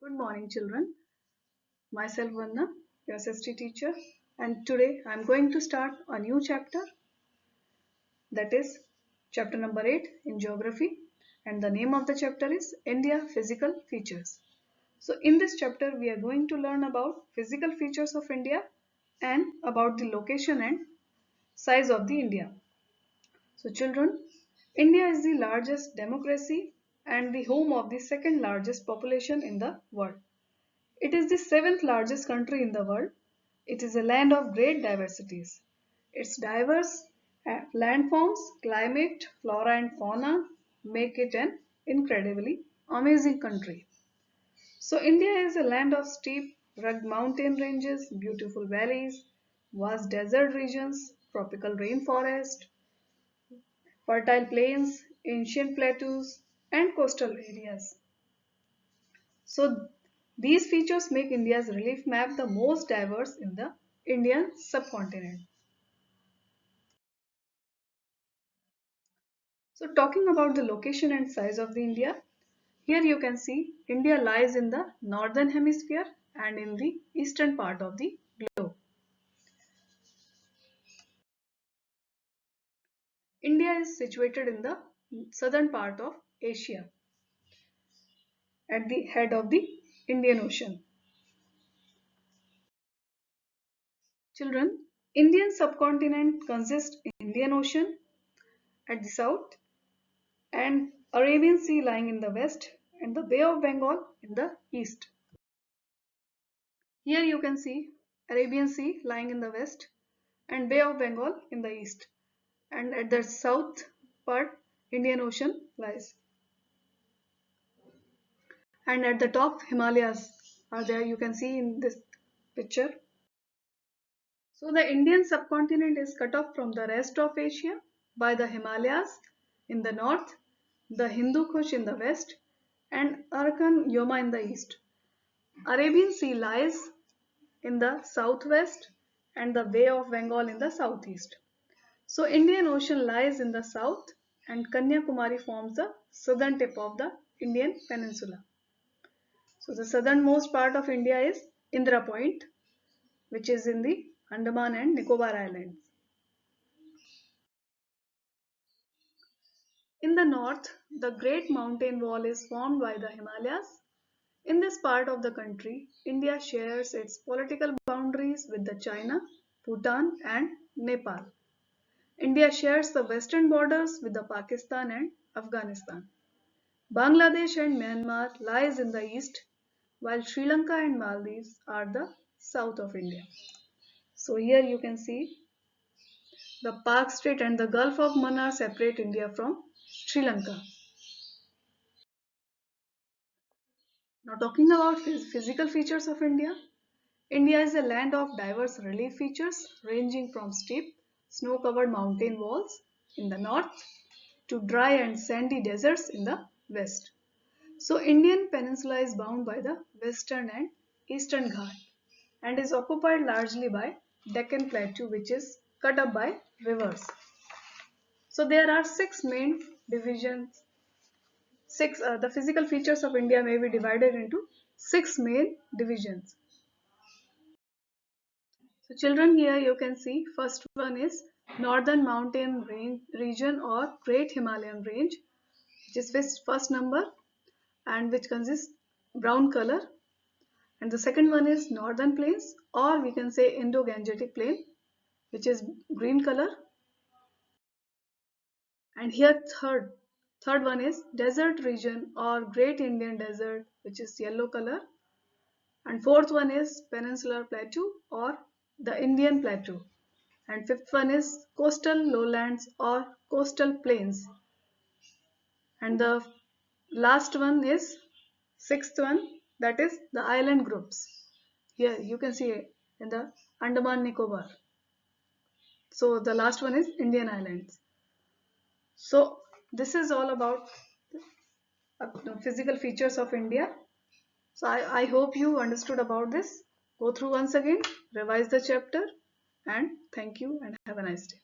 Good morning, children. Myself Vanna, your SST teacher, and today I am going to start a new chapter, that is chapter number 8 in geography, and the name of the chapter is India Physical Features. So in this chapter we are going to learn about physical features of India and about the location and size of the India. So children, India is the largest democracy and the home of the second largest population in the world. It is the seventh largest country in the world. It is a land of great diversities. Its diverse landforms, climate, flora and fauna make it an incredibly amazing country. So India is a land of steep, rugged mountain ranges, beautiful valleys, vast desert regions, tropical rainforest, fertile plains, ancient plateaus and coastal areas. So these features make India's relief map the most diverse in the Indian subcontinent. So talking about the location and size of the India, here you can see India lies in the northern hemisphere and in the eastern part of the globe. India is situated in the southern part of Asia at the head of the Indian Ocean. Children, Indian subcontinent consists Indian Ocean at the south and Arabian Sea lying in the west and the Bay of Bengal in the east. Here you can see Arabian Sea lying in the west and Bay of Bengal in the east, and at the south part Indian Ocean lies, and at the top Himalayas are there, you can see in this picture. So the Indian subcontinent is cut off from the rest of Asia by the Himalayas in the north, the Hindu Kush in the west and Arakan Yoma in the east. Arabian Sea lies in the southwest and the Bay of Bengal in the southeast. So Indian Ocean lies in the south and Kanyakumari forms the southern tip of the Indian peninsula. So the southernmost part of India is Indira Point, which is in the Andaman and Nicobar Islands. In the north, the Great Mountain Wall is formed by the Himalayas. In this part of the country, India shares its political boundaries with the China, Bhutan and Nepal. India shares the western borders with the Pakistan and Afghanistan. Bangladesh and Myanmar lies in the east, while Sri Lanka and Maldives are the south of India. So here you can see the Pak Strait and the Gulf of Mannar separate India from Sri Lanka. Now talking about physical features of India, India is a land of diverse relief features ranging from steep, snow-covered mountain walls in the north to dry and sandy deserts in the west. So Indian peninsula is bound by the western and eastern Ghat and is occupied largely by Deccan Plateau, which is cut up by rivers. So there are six main divisions. The physical features of India may be divided into six main divisions. So children, here you can see first one is Northern Mountain Range region or Great Himalayan Range, which is first number and which consists brown color, and the second one is Northern Plains or we can say Indo-Gangetic Plain, which is green color, and here third one is Desert Region or Great Indian Desert, which is yellow color, and fourth one is Peninsular Plateau or the Indian Plateau, and fifth one is Coastal Lowlands or Coastal Plains, and the last one is sixth one, that is the island groups. Here you can see in the Andaman Nicobar. So the last one is Indian Islands. So this is all about physical features of India. So I hope you understood about this. Go through once again, revise the chapter, and thank you and have a nice day.